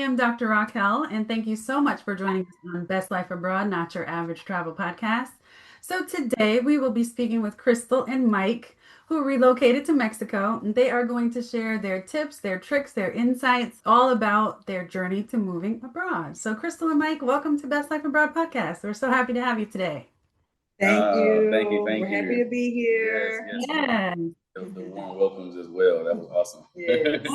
am Dr. Raquel, and thank you so much for joining us on Best Life Abroad, Not Your Average Travel Podcast. So, today we will be speaking with Crystal and Mike, who relocated to Mexico. And they are going to share their tips, their tricks, their insights, all about their journey to moving abroad. So, Crystal and Mike, welcome to Best Life Abroad Podcast. We're so happy to have you today. Thank you. Thank you, We're happy to be here. Yeah. The warm welcomes as well. That was awesome. Yes.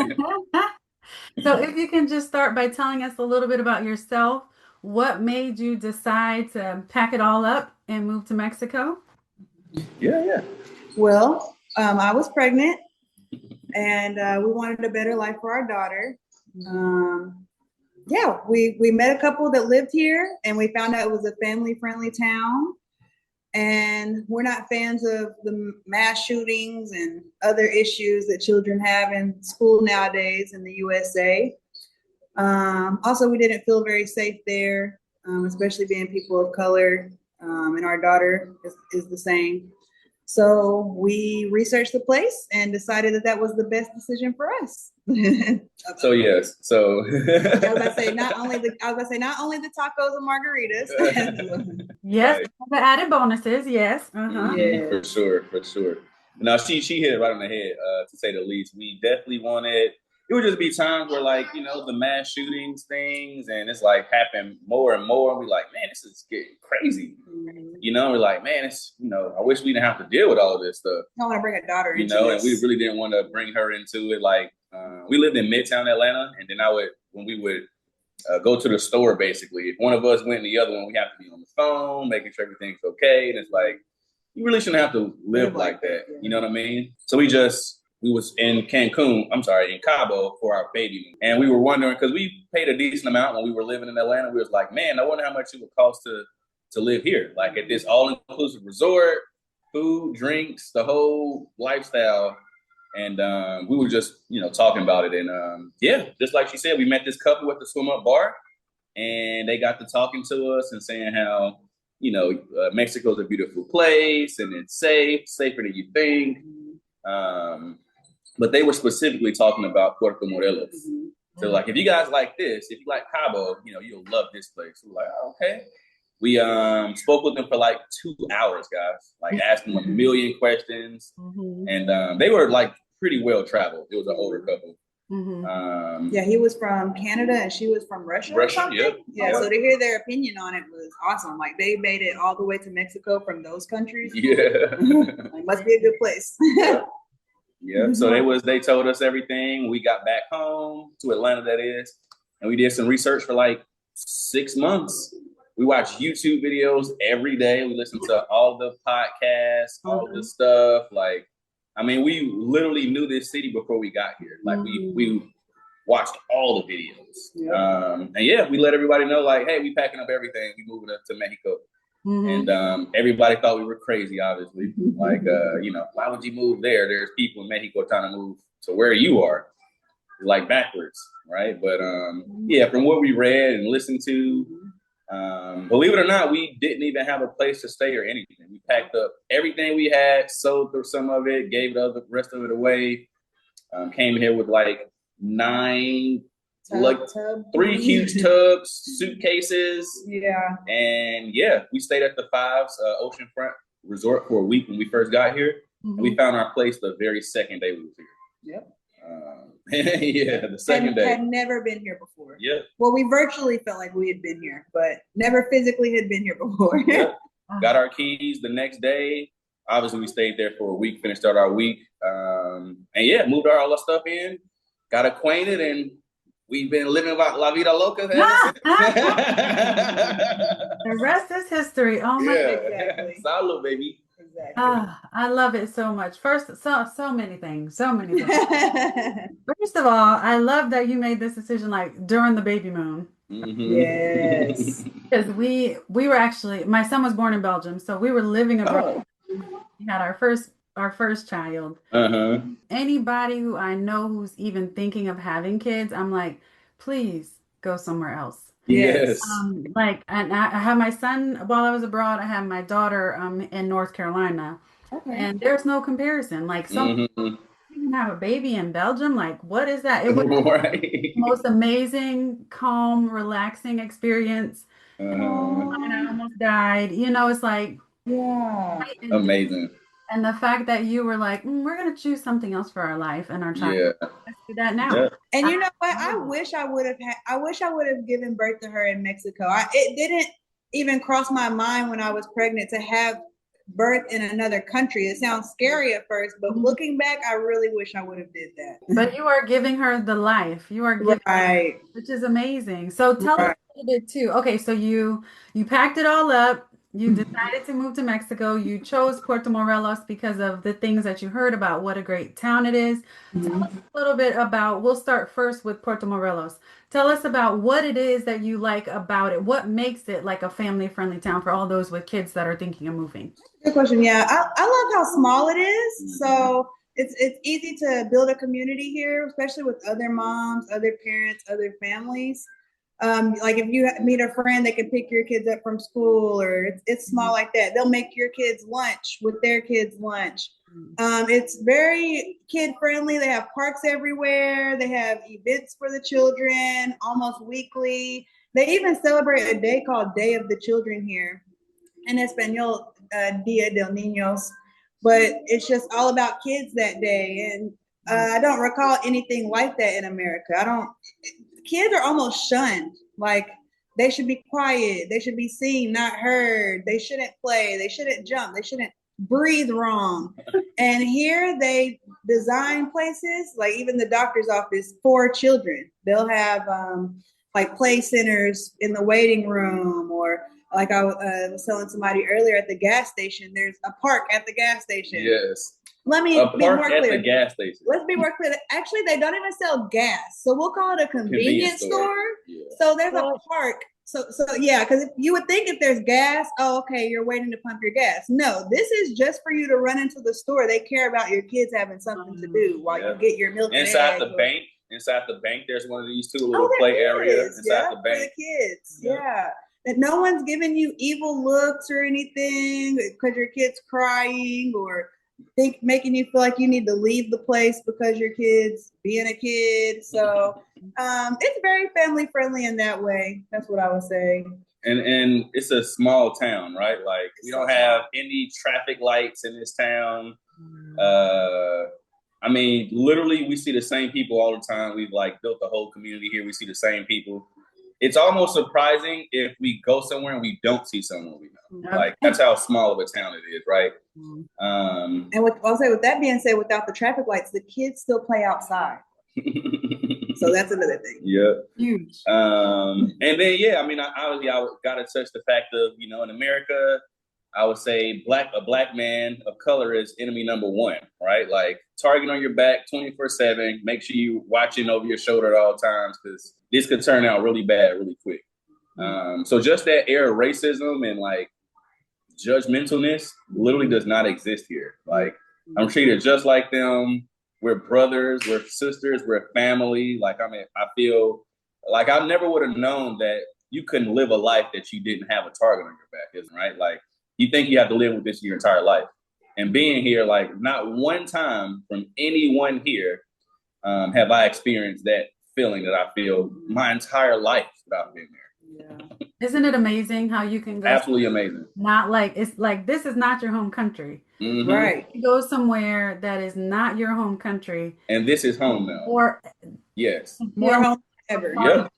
So, if you can just start by telling us a little bit about yourself, what made you decide to pack it all up and move to Mexico? Yeah. Well, I was pregnant and we wanted a better life for our daughter. We met a couple that lived here and we found out it was a family-friendly town. And we're not fans of the mass shootings and other issues that children have in school nowadays in the USA. Also, we didn't feel very safe there, especially being people of color, and our daughter is the same. So we researched the place and decided that was the best decision for us. So yes, so I was gonna say not only the tacos and margaritas. Yes, Right. the added bonuses. Yes. Yeah. For sure. Now she hit it right on the head, to say the least. We definitely wanted. It would just be times where, like, the mass shootings things, and it's like happen more and more. And we like, man, this is getting crazy. We're like, man, it's I wish we didn't have to deal with all of this stuff. I want to bring a daughter into And this. we really didn't want to bring her into it. Like, we lived in Midtown Atlanta, and then when we would go to the store, basically, if one of us went and the other one, we have to be on the phone, making sure everything's okay. And it's like, you really shouldn't have to live like that. Yeah. You know what I mean? So we was in Cabo for our baby. And we were wondering, because we paid a decent amount when we were living in Atlanta. We was like, man, I wonder how much it would cost to live here. Like at this all-inclusive resort, food, drinks, the whole lifestyle. And we were just, talking about it. And just like she said, we met this couple at the swim up bar, and they got to talking to us and saying how, Mexico's a beautiful place and it's safer than you think. But they were specifically talking about Puerto Morelos. So like, if you guys like this, if you like Cabo, you'll love this place. We're like, oh, okay. We spoke with them for like 2 hours, guys, like asking them a million questions. And they were like pretty well traveled. It was an older couple. He was from Canada and she was from Russia. Yep. Yeah, so to hear their opinion on it was awesome. Like they made it all the way to Mexico from those countries. Yeah. Like, must be a good place. Yeah. So they told us everything. We got back home to Atlanta, that is, and we did some research for like 6 months. We watched YouTube videos every day. We listened to all the podcasts, all the stuff. Like, I mean, we literally knew this city before we got here. Like we watched all the videos. We let everybody know, like, hey, we packing up everything. We moving up to Mexico. And everybody thought we were crazy, obviously. Like, why would you move there? There's people in Mexico trying to move to where you are, like backwards, right? But from what we read and listened to, believe it or not, we didn't even have a place to stay or anything. We packed up everything we had, sold through some of it, gave the rest of it away. Came here with like 3 huge tubs, suitcases. Yeah. And we stayed at the Fives Oceanfront Resort for a week when we first got here. And we found our place the very second day we was here. Yep. The second day. Had never been here before. Yeah. Well, we virtually felt like we had been here, but never physically had been here before. Yep. Got our keys the next day. Obviously, we stayed there for a week, finished out our week. Moved all our stuff in, got acquainted, and we've been living La Vida Loca. The rest is history. Oh my Exactly. Salud, baby. Exactly. I love it so much. First, so many things. First of all, I love that you made this decision like during the baby moon. Yes. Because we were actually, my son was born in Belgium, so we were living abroad. We had our first child. Anybody who I know who's even thinking of having kids, I'm like, please go somewhere else. Yes. And I had my son while I was abroad. I had my daughter in North Carolina, Okay. and there's no comparison. Like some can have a baby in Belgium. Like, what is that? It was Right. the most amazing, calm, relaxing experience. And I Oh, almost died. It's like, yeah. and Amazing. and the fact that you were like, we're gonna choose something else for our life and our child. Yeah. Let's do that now. Yeah. And I you know what? I love it. wish I would have I wish I would have given birth to her in Mexico. It didn't even cross my mind when I was pregnant to have birth in another country. It sounds scary at first, but looking back, I really wish I would have did that. But you are giving her the life. You are giving, Right. which is amazing. So tell us Right. a little bit too. Okay, so you packed it all up. You decided to move to Mexico. You chose Puerto Morelos because of the things that you heard about what a great town it is. Tell us Mhm. a little bit about, we'll start first with Puerto Morelos. Tell us about what it is that you like about it. What makes it like a family-friendly town for all those with kids that are thinking of moving? Good question. Yeah, I love how small it is. Mhm. So it's easy to build a community here, especially with other moms, other parents, other families. Like if you meet a friend, they can pick your kids up from school, or it's small like that. They'll make your kids lunch with their kids' lunch. It's very kid friendly. They have parks everywhere. They have events for the children almost weekly. They even celebrate a day called Day of the Children here in Espanol, Dia del Niños, but it's just all about kids that day. And I don't recall anything like that in America. I don't, kids are almost shunned. Like they should be quiet, they should be seen, not heard. They shouldn't play, they shouldn't jump, they shouldn't breathe wrong. And here they design places, like even the doctor's office for children. They'll have like play centers in the waiting room, or like I was telling somebody earlier at the gas station, there's a park at the gas station. Yes. Let me A be park more at clear. the gas station. Let's be more clear. Actually, they don't even sell gas, so we'll call it a convenience store. Yeah. So there's a Well, park. So yeah, because you would think if there's gas, oh, okay, you're waiting to pump your gas. No, this is just for you to run into the store. They care about your kids having something to do while Yeah. you get your milk and Inside eggs. the bank, there's one of these two, a Oh, little play there area is. inside Yeah, the for bank. the kids. Yeah. Yeah. That no one's giving you evil looks or anything because your kid's crying, or making you feel like you need to leave the place because your kid's being a kid. So it's very family friendly in that way. That's what I would say. And it's a small town, right? Like we don't have any traffic lights in this town. I mean, literally, we see the same people all the time. We've like built the whole community here. We see the same people. It's almost surprising if we go somewhere and we don't see someone we know. Okay. Like that's how small of a town it is, right? And I'll say, with that being said, without the traffic lights, the kids still play outside. So that's another thing. Yeah. Huge. And then yeah, I mean, I gotta touch the fact of, in America, I would say a black man of color is enemy number one, right? Like target on your back 24/7. Make sure you watching over your shoulder at all times, because this could turn out really bad really quick. So just that air of racism and like judgmentalness literally does not exist here. Like I'm treated just like them. We're brothers, we're sisters, we're family. Like I feel like I never would have known that you couldn't live a life that you didn't have a target on your back, isn't right? Like you think you have to live with this your entire life. And being here, like not one time from anyone here have I experienced that feeling that I feel my entire life that I've been there. Yeah. Isn't it amazing how you can go Absolutely amazing. not like it's like this is not your home country. Mhm. Right. You go somewhere that is not your home country, And this is home now. or Yes. More home than ever. Yep.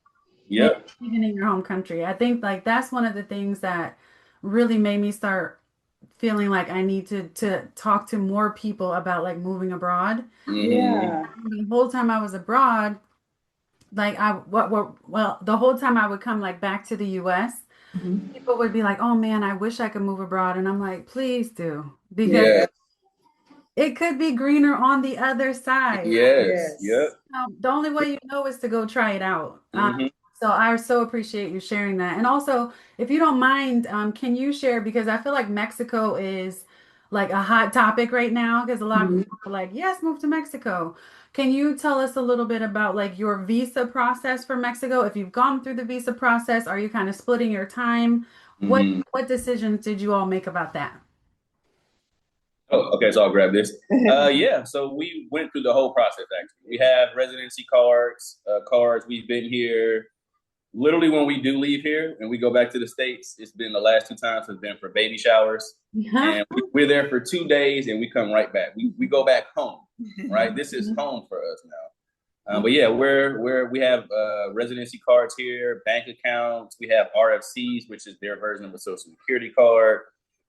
Yep. even in your home country. I think like that's one of the things that really made me start feeling like I need to talk to more people about like moving abroad. Mhm. Yeah. The whole time I was abroad, like the whole time I would come like back to the US, people would be like, "Oh man, I wish I could move abroad." And I'm like, "Please do." Because Yeah. it could be greener on the other side. Yes. Yes. Yep. The only way you know is to go try it out. Mhm. So I so appreciate you sharing that. And also, if you don't mind, can you share, because I feel like Mexico is like a hot topic right now because a lot of people are like, yes, move to Mexico. Can you tell us a little bit about like your visa process for Mexico? If you've gone through the visa process, are you kind of splitting your time? What Mhm. what decisions did you all make about that? Oh, okay, so I'll grab this. Yeah, so we went through the whole process actually. We have residency cards. We've been here literally when we do leave here and we go back to the States. It's been the last 2 times has been for baby showers. And we're there for 2 days and we come right back. We go back home, right? This is home for us now. But yeah, we have residency cards here, bank accounts. We have RFCs, which is their version of a social security card.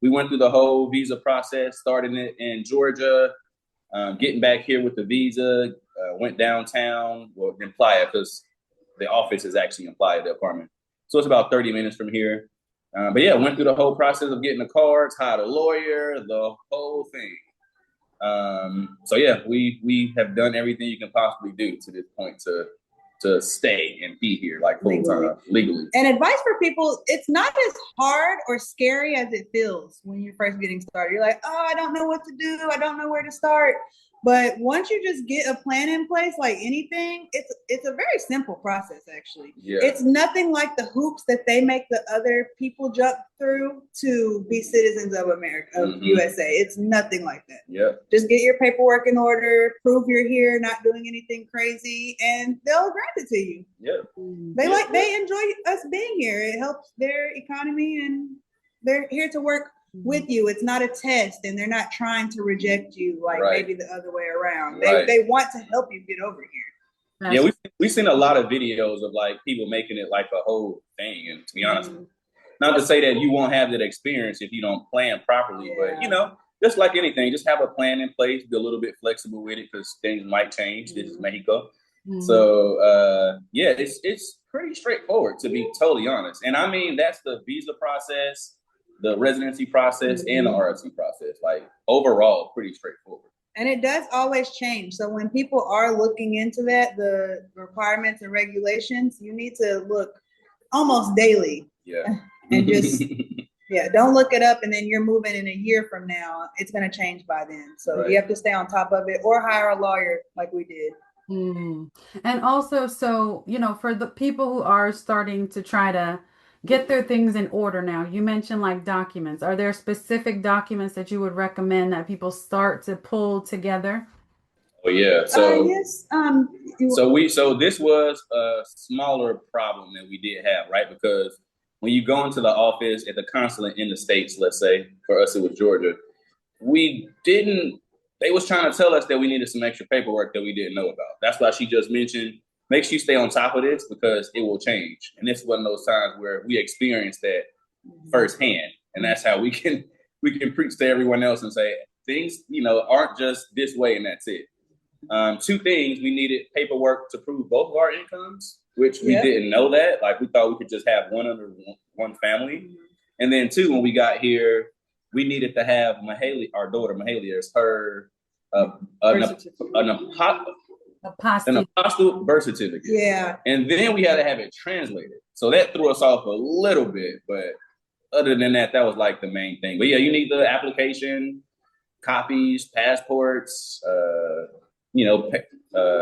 We went through the whole visa process, starting it in Georgia, getting back here with the visa, went downtown, well, in Playa, because the office is actually in Playa, the apartment. So it's about 30 minutes from here. But yeah, went through the whole process of getting the cards, hired a lawyer, the whole thing. So yeah, we have done everything you can possibly do to this point to stay and be here like full time legally. And advice for people, it's not as hard or scary as it feels when you're first getting started. You're like, oh, I don't know what to do. I don't know where to start. But once you just get a plan in place, like anything, it's a very simple process, actually. Yeah. It's nothing like the hoops that they make the other people jump through to be citizens of America, of USA. It's nothing like that. Yeah. Just get your paperwork in order, prove you're here, not doing anything crazy, and they'll grant it to you. Yeah. They enjoy us being here. It helps their economy, and they're here to work with you. It's not a test, and they're not trying to reject you like maybe the other way around. They want to help you get over here. Yeah, we've seen a lot of videos of like people making it like a whole thing. And to be honest, not to say that you won't have that experience if you don't plan properly, but you know, just like anything, just have a plan in place, be a little bit flexible with it because things might change. This is Mexico. So yeah, it's pretty straightforward, to be totally honest. And I mean, that's the visa process, the residency process, and the RFC process. Like overall, pretty straightforward. And it does always change. So when people are looking into that, the requirements and regulations, you need to look almost daily. Yeah. And just don't look it up and then you're moving in a year from now. It's going to change by then. So you have to stay on top of it or hire a lawyer like we did. And also, so, you know, for the people who are starting to try to get their things in order now, you mentioned like documents. Are there specific documents that you would recommend that people start to pull together? Oh yeah. So yes. So this was a smaller problem that we did have, right? Because when you go into the office at the consulate in the States, let's say for us it was Georgia, they was trying to tell us that we needed some extra paperwork that we didn't know about. That's why she just mentioned, make sure you stay on top of this because it will change. And this is one of those times where we experienced that firsthand. And that's how we can preach to everyone else and say things, you know, aren't just this way and that's it. 2 things, we needed paperwork to prove both of our incomes, which we didn't know that. Like we thought we could just have one under one family. And then 2, when we got here, we needed to have our daughter Mahalia, her an apostille birth certificate. Yeah. And then we had to have it translated. So that threw us off a little bit. But other than that, that was like the main thing. But yeah, you need the application, copies, passports,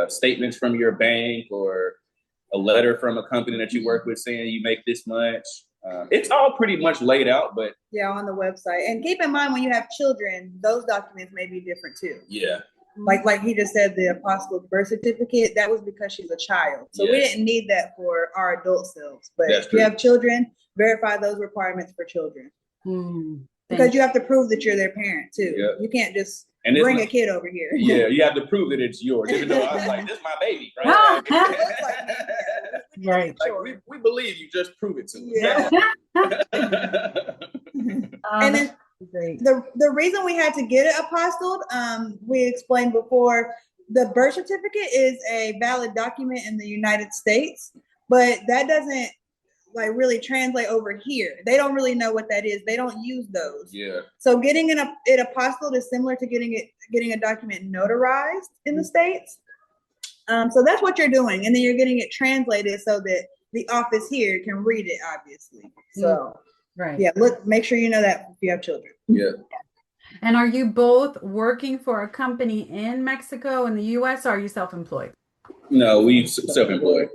statements from your bank or a letter from a company that you work with saying you make this much. It's all pretty much laid out, but on the website. And keep in mind when you have children, those documents may be different too. Yeah. Like he just said, the apostille birth certificate, that was because she's a child. So we didn't need that for our adult selves. But if you have children, verify those requirements for children. Because you have to prove that you're their parent too. Yep. You can't just bring a kid over here. Yeah, you have to prove that it's yours. Even though I was like, this is my baby, right? Right. Like, we believe you, just prove it to us. Yeah. And then the reason we had to get it apostilled, we explained before, the birth certificate is a valid document in the United States, but that doesn't like really translate over here. They don't really know what that is. They don't use those. Yeah. So getting it apostilled is similar to getting a document notarized in the States. So that's what you're doing, and then you're getting it translated so that the office here can read it, obviously. So make sure you know that if you have children. Yeah. And are you both working for a company in Mexico and the US, or are you self-employed? No, we self-employed.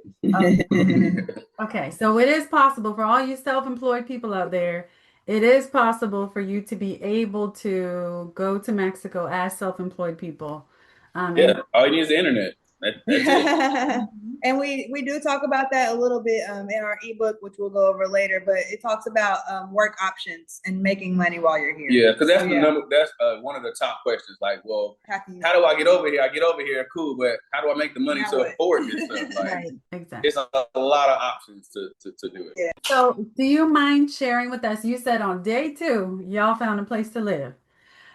Okay, so it is possible for all you self-employed people out there. it is possible for you to be able to go to Mexico as self-employed people. And Yeah, all you need is the internet. That's it. And we do talk about that a little bit in our ebook, which we'll go over later. But it talks about work options and making money while you're here. Yeah, because that's So, the yeah. number. That's one of the top questions. Like, well, How can you- how do I get over here? I get over here, cool, but how do I make the money Now to what? afford this stuff? Like, right, exactly. it's a lot of options to do it. Yeah. So, do you mind sharing with us? You said on day 2, y'all found a place to live.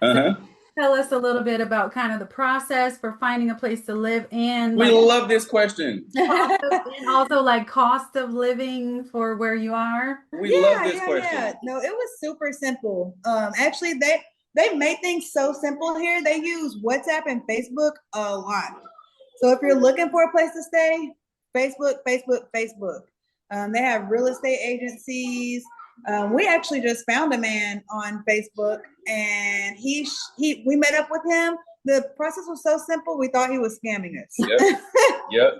Uh-huh. Tell us a little bit about kind of the process for finding a place to live and We like love this question. and also like cost of living for where you are. We love this question. Yeah. No, it was super simple. Actually, they made things so simple here. They use WhatsApp and Facebook a lot. So if you're looking for a place to stay, Facebook. They have real estate agencies. We actually just found a man on Facebook, and we met up with him. The process was so simple, we thought he was scamming us. Yep. Yep.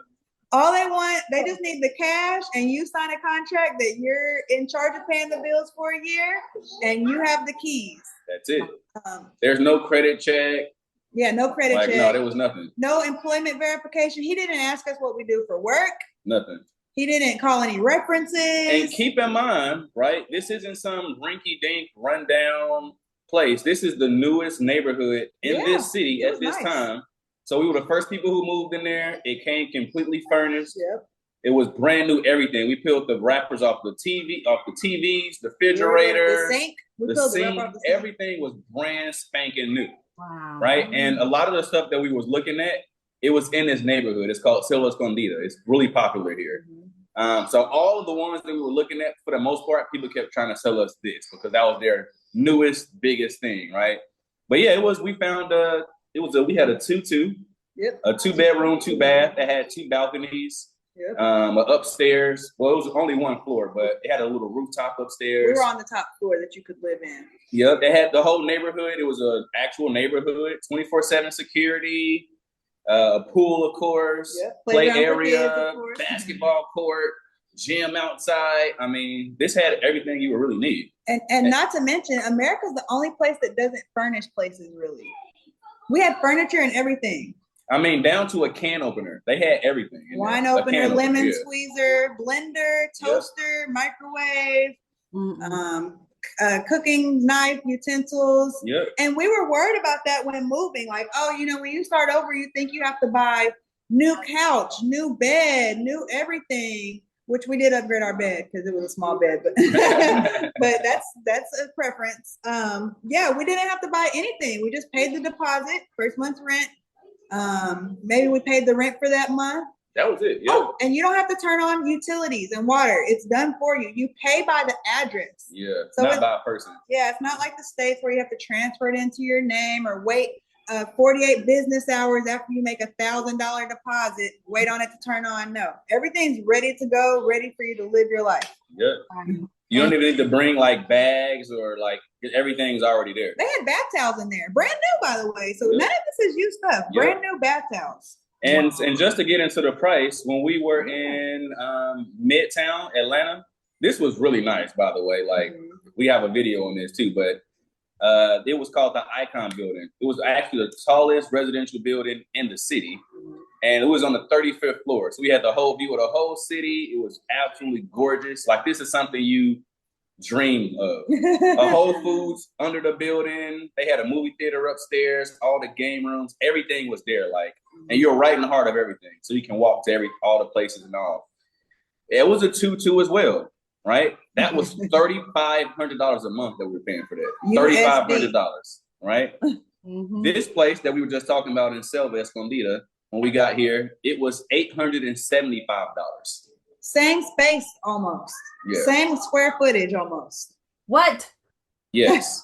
All they just need the cash, and you sign a contract that you're in charge of paying the bills for a year, and you have the keys. That's it. Um, There's no credit check. yeah, no credit Like, check. no, there was nothing. No employment verification. He didn't ask us what we do for work. Nothing. He didn't call any references. And keep in mind, right, this isn't some rinky-dink, rundown place. This is the newest neighborhood in this city at this time. So we were the first people who moved in there. It came completely furnished. Yep. It was brand new everything. We peeled the wrappers off the TVs, the refrigerator, the sink. the sink. Everything was brand spanking new. Wow. Right? And a lot of the stuff that we was looking at, it was in this neighborhood. It's called Cielo Escondida. It's really popular here. So all of the ones that we were looking at, for the most part, people kept trying to sell us this because that was their newest, biggest thing, right? But yeah, we had a 2-2, a 2-bedroom, 2-bath that had 2 balconies, an upstairs. Well, it was only 1 floor, but it had a little rooftop upstairs. We were on the top floor that you could live in. Yep, they had the whole neighborhood. It was an actual neighborhood, 24/7 security. A pool, of course, play area, basketball court, gym outside. I mean, this had everything you would really need. And not to mention, America's the only place that doesn't furnish places, really. We had furniture and everything. I mean, down to a can opener. They had everything. Wine opener, lemon squeezer, blender, toaster, microwave, cooking knife, utensils. Yep. And we were worried about that when moving. Like, when you start over, you think you have to buy new couch, new bed, new everything, which we did upgrade our bed because it was a small bed, but but that's a preference. We didn't have to buy anything. We just paid the deposit, first month's rent. Maybe we paid the rent for that month. That was it. Yeah. Oh, and you don't have to turn on utilities and water. It's done for you. You pay by the address. Yeah, so not by a person. Yeah, it's not like the States where you have to transfer it into your name or wait 48 business hours after you make $1,000 deposit, wait on it to turn on. No, everything's ready to go, ready for you to live your life. Yeah. You don't even need to bring like bags or like everything's already there. They had bath towels in there, brand new, by the way. So none of this is used stuff. Brand new bath towels. And just to get into the price, when we were in Midtown Atlanta, this was really nice, by the way. Like we have a video on this too, but it was called the Icon Building. It was actually the tallest residential building in the city, and it was on the 35th floor. So we had the whole view of the whole city. It was absolutely gorgeous. Like this is something you dream of. A Whole Foods under the building. They had a movie theater upstairs, all the game rooms, everything was there. Like, and you're right in the heart of everything. So you can walk to all the places and all. It was a 2-2 as well, right? That was $3,500 a month that we were paying for that. $3,500, right? This place that we were just talking about in Selva Escondida, when we got here, it was $875. Same space almost. Yeah. Same square footage almost. What? Yes.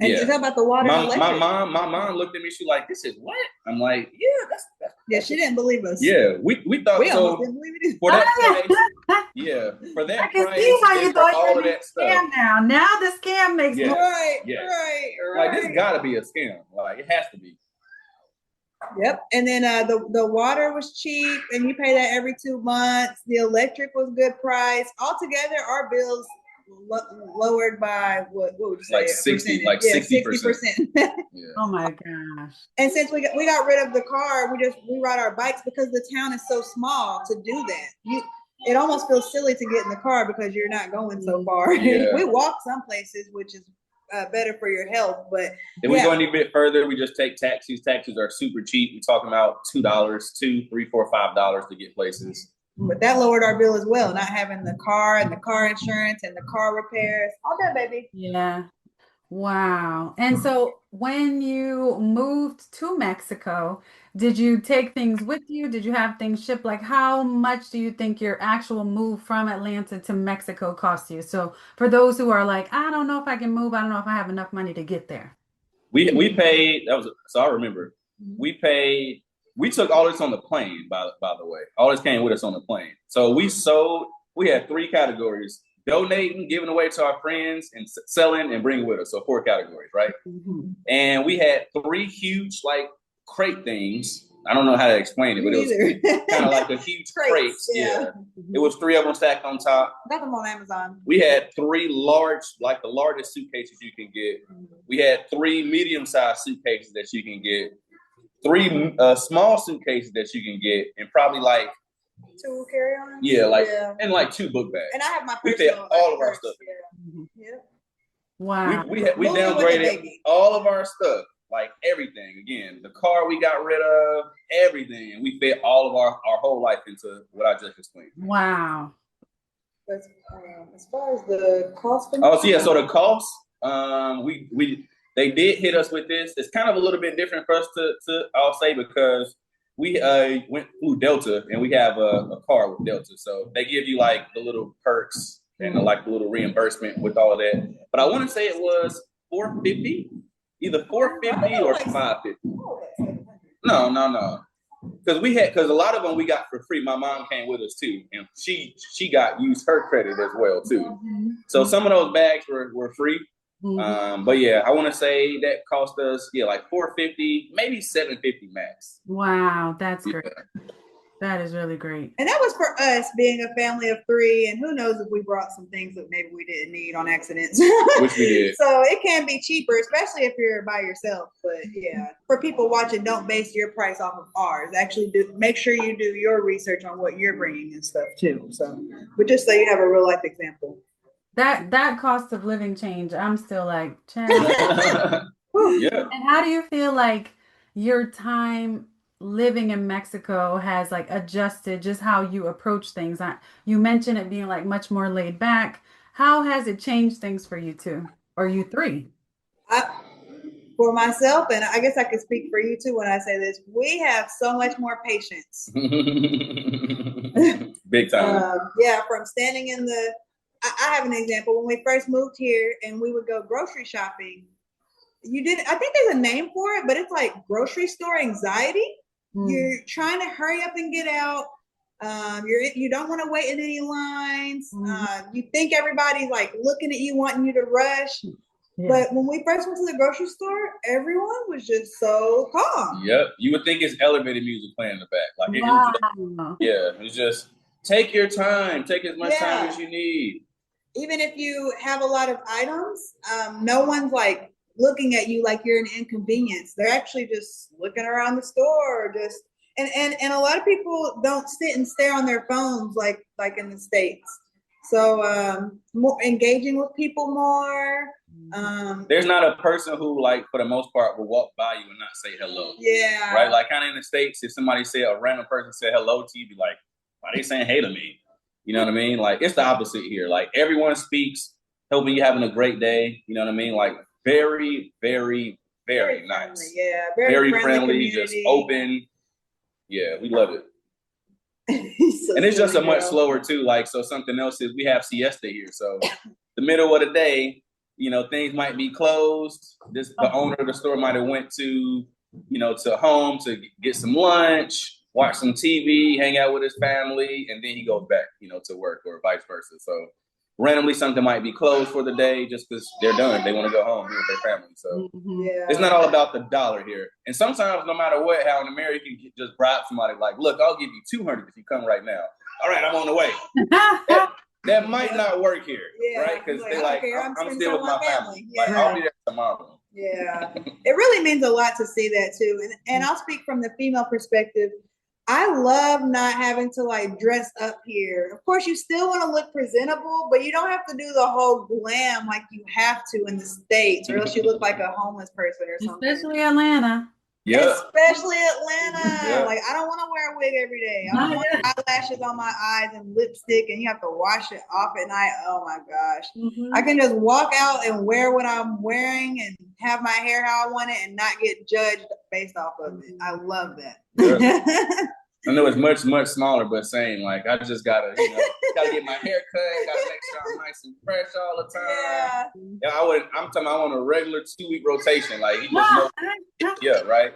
And is that about the water? My mom looked at me. She like, "This is what?" I'm like, "Yeah, that's she didn't believe us. Yeah, we thought we so. Almost didn't believe it. For that price, yeah, for that I can price, see how you thought all you of that stuff. Scam now the scam makes Yeah. Right. Like this got to be a scam. Like it has to be. Yep. And then the water was cheap, and you pay that every 2 months. The electric was good price. Altogether, our bills lowered by what would you say? Like a 60, percentage? like Yeah, 60%. 60%. Yeah. Oh my gosh. And since we got rid of the car, we ride our bikes because the town is so small to do that. It almost feels silly to get in the car because you're not going so far. Yeah. We walk some places, which is better for your health. But if we go any bit further, we just take taxis. Taxis are super cheap. We're talking about $2, $2, $3, $4, $5 to get places. But that lowered our bill as well, not having the car and the car insurance and the car repairs. All that, baby. Yeah. Wow. And so when you moved to Mexico, did you take things with you? Did you have things shipped? Like, how much do you think your actual move from Atlanta to Mexico cost you? So for those who are like, I don't know if I can move, I don't know if I have enough money to get there. We paid, so I remember, we took all this on the plane, by the way. All this came with us on the plane. So we had 3 categories: donating, giving away to our friends, and selling and bringing with us. So 4 categories, right? Mm-hmm. And we had 3 huge, like, crate things. I don't know how to explain it, but it was kind of like a huge crates. Yeah. It was 3 of them stacked on top. Got them on Amazon. We had 3 large, like the largest suitcases you can get. We had 3 medium-sized suitcases that you can get. 3 small suitcases that you can get, and probably like 2 carry-ons. Yeah, and like 2 book bags. And I have my we fit all of our stuff. Yeah. Wow. We downgraded all of our stuff, like everything. Again, the car we got rid of, everything, and we fit all of our whole life into what I just explained. Wow. But as far as the cost, so the cost, they did hit us with this. It's kind of a little bit different for us to I'll say, because we went through Delta, and we have a car with Delta, so they give you like the little perks and like the little reimbursement with all of that. But I want to say it was $450, either $450 or $550. No. Because a lot of them we got for free. My mom came with us too, and she used her credit as well too. So some of those bags were free. But yeah, I want to say that cost us like $450, maybe $750 max. Wow, that's great. That is really great. And that was for us being a family of 3, and who knows if we brought some things that maybe we didn't need on accidents. Which we did. So it can be cheaper, especially if you're by yourself. But yeah, for people watching, don't base your price off of ours. Actually, make sure you do your research on what you're bringing and stuff too. So, but just so you have a real life example. That cost of living change, I'm still like, Yeah. And how do you feel like your time living in Mexico has like adjusted just how you approach things? You mentioned it being like much more laid back. How has it changed things for you 2 or you 3? For myself, and I guess I could speak for you too when I say this, we have so much more patience. Big time. From standing in the, I have an example. When we first moved here and we would go grocery shopping, I think there's a name for it, but it's like grocery store anxiety. You're trying to hurry up and get out. You don't want to wait in any lines. You think everybody's like looking at you, wanting you to rush. Yeah. But when we first went to the grocery store, everyone was just so calm. Yep. You would think it's elevator music playing in the back. Like it's just take your time, take as much time as you need. Even if you have a lot of items, no one's like looking at you like you're an inconvenience. They're actually just looking around the store, or just and a lot of people don't sit and stare on their phones like in the States. So more engaging with people more. There's not a person who, like, for the most part, will walk by you and not say hello. Yeah. Right? Like, kind of in the States, if somebody said, a random person said hello to you, be like, why are they saying hey to me? You know what I mean? Like, it's the opposite here. Like, everyone speaks, hoping you're having a great day. You know what I mean? Like, very, very, very nice. Friendly. Yeah. Very friendly, just open. Yeah, we love it. And it's just a much slower too. Like, so something else is we have siesta here. So the middle of the day, things might be closed. The owner of the store might have went to home to get some lunch, watch some TV, hang out with his family, and then he goes back, to work, or vice versa. So randomly something might be closed for the day just because they're done. They want to go home, be with their family. So it's not all about the dollar here. And sometimes, no matter what, how in America you can just bribe somebody like, look, I'll give you $200 if you come right now. All right, I'm on the way. that might not work here, Yeah, right? Because like, they're I like, don't care, I'm I'm spending still time with with my my family. family. Like, Yeah. I'll be there tomorrow. Yeah, it really means a lot to see that too. And I'll speak from the female perspective. I love not having to like dress up here. Of course, you still want to look presentable, but you don't have to do the whole glam like you have to in the States, or else you look like a homeless person or something. Especially Atlanta. Yeah. Especially Atlanta. Yeah. Like, I don't want to wear a wig every day. I don't Not want eyelashes on my eyes and lipstick, and you have to wash it off at night. Oh my gosh. Mhm. I can just walk out and wear what I'm wearing and have my hair how I want it and not get judged based off of it. I love that. I know it's much, much smaller, but same. Like, I just gotta, gotta get my hair cut, gotta make sure I'm nice and fresh all the time. Yeah. I'm talking about on a regular 2-week rotation. Like, you just know, yeah, right?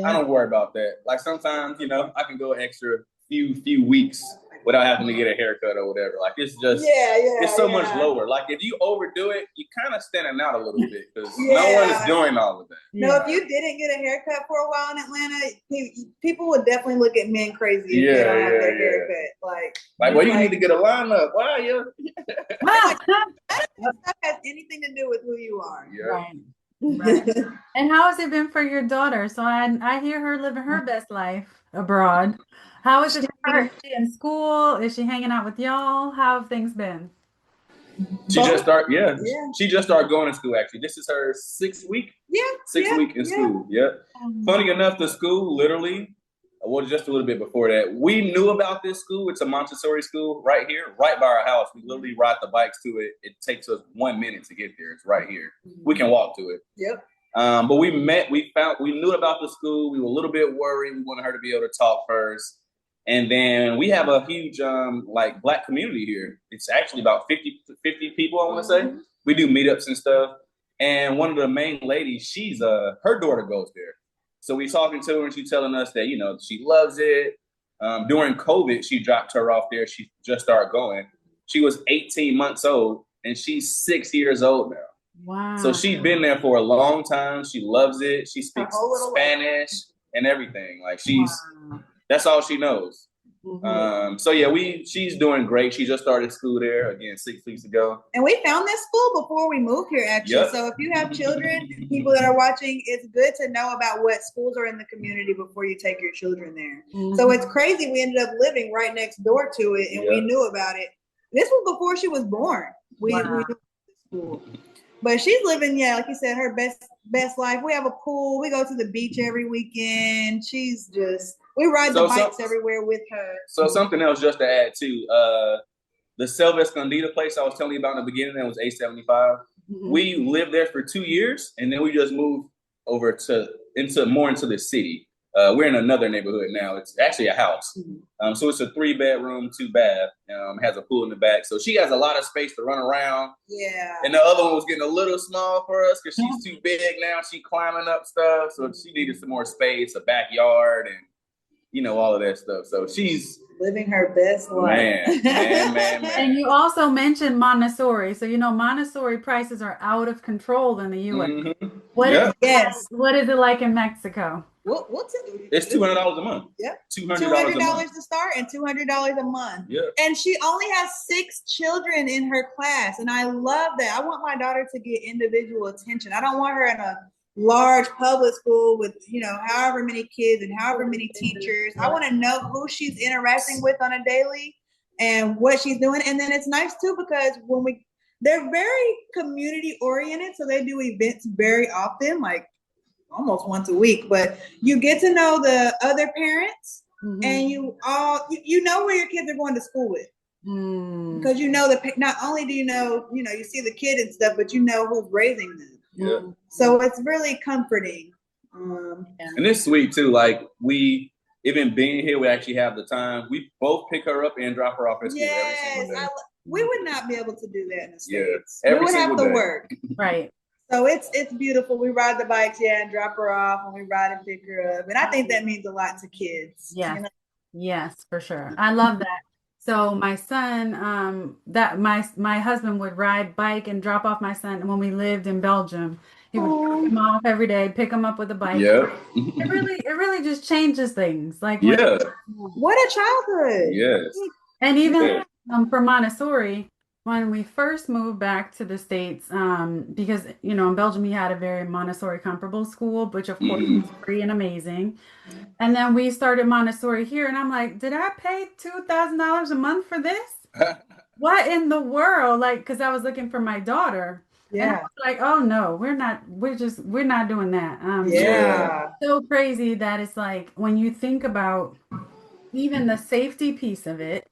I don't worry about that. Like, sometimes, I can go extra few weeks without having to get a haircut or whatever. Like, it's just, it's so much lower. Like, if you overdo it, you kind of standing out a little bit because no one is doing all of that. No, if you didn't get a haircut for a while in Atlanta, people would definitely look at men crazy if they don't have their haircut. Like, well, you need to get a lineup. Why, that stuff has anything to do with who you are. Yeah. Right. And how has it been for your daughter? So I hear her living her best life abroad. How is it for her? Is she in school? Is she hanging out with y'all? How have things been? She just started going to school, actually. This is her 6th week. Sixth week in school. Yeah. Funny enough, the school literally, well, just a little bit before that, we knew about this school. It's a Montessori school right here, right by our house. We literally ride the bikes to it. It takes us 1 minute to get there. It's right here. We can walk to it. Yep. But we knew about the school. We were a little bit worried. We wanted her to be able to talk first. And then we have a huge Black community here. It's actually about 50 people, I want to say. We do meetups and stuff. And one of the main ladies, she's her daughter goes there. So we talking to her and she's telling us that, she loves it. During COVID, she dropped her off there. She just started going. She was 18 months old and she's 6 years old now. Wow. So she's been there for a long time. She loves it. She speaks Spanish and everything. Like that's all she knows. So yeah, she's doing great. She just started school there again 6 weeks ago. And we found this school before we moved here, actually. Yep. So if you have children, people that are watching, it's good to know about what schools are in the community before you take your children there. So it's crazy. We ended up living right next door to it, and we knew about it. This was before she was born. We knew about the school. But she's living, like you said, her best life. We have a pool. We go to the beach every weekend. We ride the bikes everywhere with her. So something else just to add too, the Selva Escondida place I was telling you about in the beginning, that was A75. We lived there for 2 years, and then we just moved over into the city. We're in another neighborhood now. It's actually a house. So it's a 3-bedroom, 2-bath. Has a pool in the back. So she has a lot of space to run around. Yeah. And the other one was getting a little small for us because she's too big now. She's climbing up stuff. So she needed some more space, a backyard, and all of that stuff. So she's living her best life. Man. And you also mentioned Montessori. So Montessori prices are out of control in the U.S. What is it like in Mexico? What's it? It's $200 a month. Yeah. $200 to start and $200 a month. Yeah. And she only has 6 children in her class. And I love that. I want my daughter to get individual attention. I don't want her in a large public school with, however many kids and however many teachers. I want to know who she's interacting with on a daily and what she's doing. And then it's nice too, because they're very community oriented. So they do events very often, like almost once a week, but you get to know the other parents and you know where your kids are going to school with. Because not only do you see the kid and stuff, but who's raising them. Yeah. So it's really comforting. And it's sweet too. Like even being here, we actually have the time. We both pick her up and drop her off at school every single day. We would not be able to do that in the States. Every we would have to day. work. Right. So it's beautiful. We ride the bikes, and drop her off, and we ride and pick her up. And I think that means a lot to kids. Yes. Yes, for sure. I love that. So my son, my husband would ride bike and drop off my son when we lived in Belgium. He would pick him off every day, pick him up with a bike. Yeah. It really just changes things. Like what a childhood. Yes. And even For Montessori, when we first moved back to the States, because in Belgium we had a very Montessori comparable school, which of course Mhm. was free and amazing. And then we started Montessori here, and I'm like, did I pay $2,000 a month for this? What in the world? Like, because I was looking for my daughter, and I Yeah. was like, oh no, we're not doing that. Yeah. Yeah. So crazy that it's like when you think about even the safety piece of it,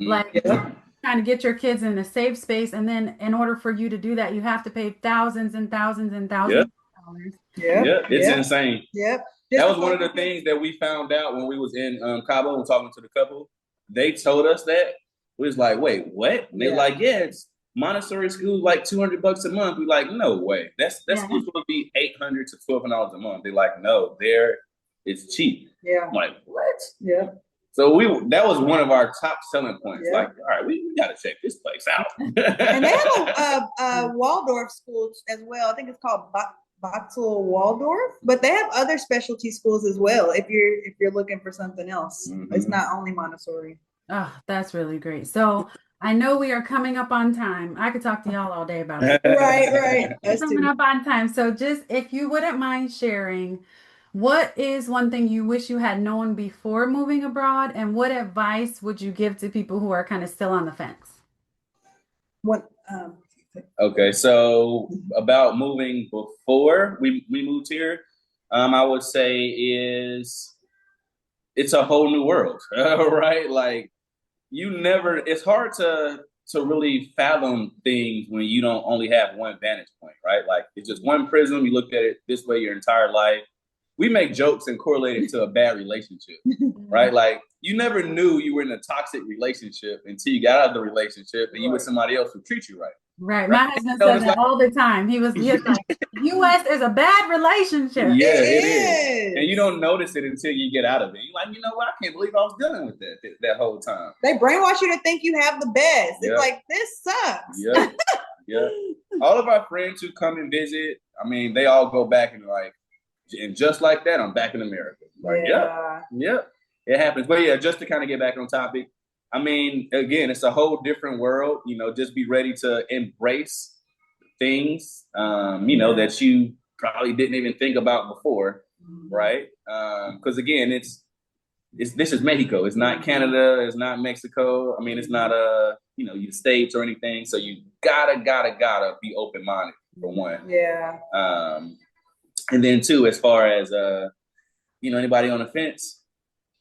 like Yeah. trying to get your kids in a safe space, and then in order for you to do that, you have to pay thousands and thousands and Yep. thousands of dollars. Yep. Yep. It's Yep. insane. Yep. That Just to was one of the focus. things that we found out when we was in Cabo and talking to the couple. They told us that. We was like, wait, what? And they're Yeah. like, yeah, it's Montessori school like $200 a month. We like, no way. That's Yeah. supposed to be $800 to $1,200 a month. They're like, no, it's cheap. Yeah. I'm like, what? Yeah. So that was one of our top selling points. Yeah. Like, all right, we got to check this place out. And they have a Waldorf school as well. I think it's called Boxel Waldorf, but they have other specialty schools as well. If you're looking for something else, it's not only Montessori. Oh, that's really great. So I know we are coming up on time. I could talk to y'all all day about it. Right. We're coming up on time. So just if you wouldn't mind sharing, what is one thing you wish you had known before moving abroad, and what advice would you give to people who are kind of still on the fence? What? Okay, so about moving before we moved here, I would say it's a whole new world, right? Like it's hard to really fathom things when you don't only have one vantage point, right? Like it's just one prism. You look at it this way your entire life. We make jokes and correlate it to a bad relationship, right? Like you never knew you were in a toxic relationship until you got out of the relationship and you with somebody else who treats you right. Right. My husband says that all the time. He was like, U.S. is a bad relationship. Yeah, it is. And you don't notice it until you get out of it. You're like, you know what? I can't believe I was dealing with that whole time. They brainwash you to think you have the best. It's like, this sucks. Yeah. Yeah. All of our friends who come and visit, I mean, they all go back and like, and just like that, I'm back in America. Like, yep, it happens. But yeah, just to kind of get back on topic, I mean, again, it's a whole different world. Just be ready to embrace things, that you probably didn't even think about before, right? Because again, this is Mexico. It's not Canada. It's not Mexico. I mean, it's not the States or anything. So you gotta be open minded for one. Yeah. And then two, as far as anybody on the fence,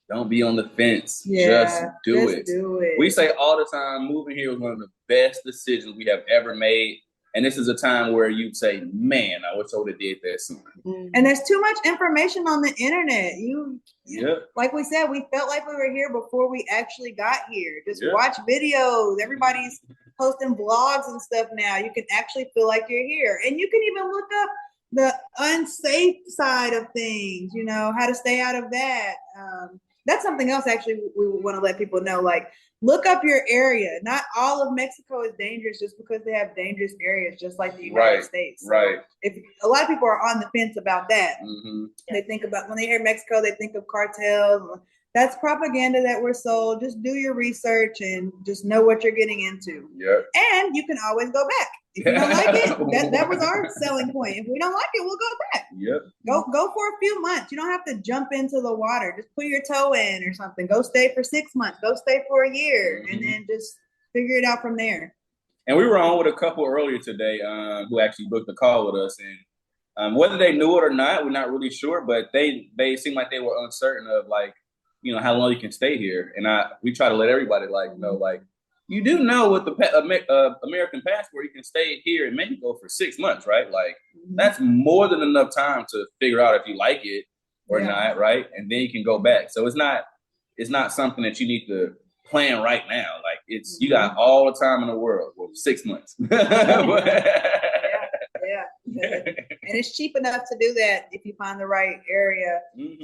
don't be on the fence. Yeah, just do it. We say all the time, moving here was one of the best decisions we have ever made. And this is a time where you'd say, man, I wish I would have did that sooner. And there's too much information on the internet. Yep. Like we said, we felt like we were here before we actually got here. Just watch videos. Everybody's posting blogs and stuff now. You can actually feel like you're here. And you can even look up the unsafe side of things, how to stay out of that. That's something else actually we want to let people know. Like, look up your area. Not all of Mexico is dangerous just because they have dangerous areas, just like the United States. So right. If a lot of people are on the fence about that, they think about when they hear Mexico, they think of cartels. That's propaganda that we're sold. Just do your research and just know what you're getting into. Yep. And you can always go back. If you don't like it, that was our selling point. If we don't like it, we'll go back. Yep. Go for a few months. You don't have to jump into the water. Just put your toe in or something. Go stay for 6 months. Go stay for a year, and then just figure it out from there. And we were on with a couple earlier today who actually booked a call with us, and whether they knew it or not, we're not really sure. But they seemed like they were uncertain of like, how long you can stay here. And we try to let everybody know, like, you do know with the American passport, you can stay here in Mexico for 6 months, right? Like that's more than enough time to figure out if you like it or not, right? And then you can go back. So it's not something that you need to plan right now. Like you got all the time in the world. Well, 6 months. Yeah. And it's cheap enough to do that if you find the right area.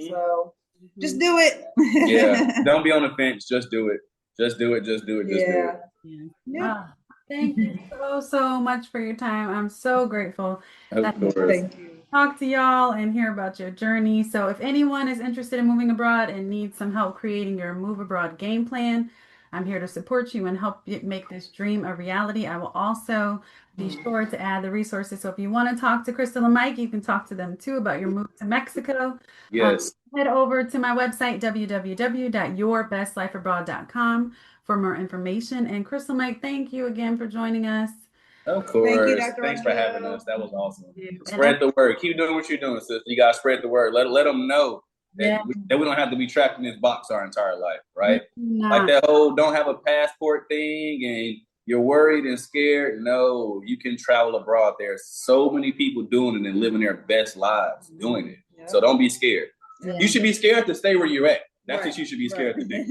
So just do it. Yeah. Don't be on the fence. Just do it. Just do it. Just do it. Just do it. Yeah. Thank you so much for your time. I'm so grateful. Of course. Thank you. Talk to y'all and hear about your journey. So if anyone is interested in moving abroad and needs some help creating your move abroad game plan, I'm here to support you and help you make this dream a reality. I will also be sure to add the resources. So if you want to talk to Crystal and Mike, you can talk to them too about your move to Mexico. Yes. Head over to my website, www.yourbestlifeabroad.com for more information. And Crystal, Mike, thank you again for joining us. Of course. Thank you, Dr. Thanks for Arnett. having us. That was awesome. And Spread the word. Keep doing what you're doing, sister. You gotta spread the word. Let them know that, that we don't have to be trapped in this box our entire life, right? Like that whole don't have a passport thing and you're worried and scared. No, you can travel abroad. There's so many people doing it and living their best lives doing it. Yep. So don't be scared. Yeah. You should be scared to stay where you're at. That's what you should be scared to do.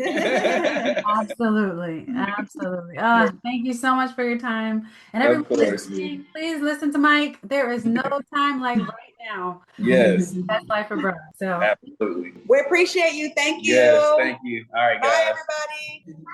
Absolutely. Absolutely. Thank you so much for your time. And everyone listening, please listen to Mike. There is no time like right now. Yes. Best Life Abroad. So absolutely. We appreciate you. Thank you. Yes, thank you. All right, guys. Bye, everybody.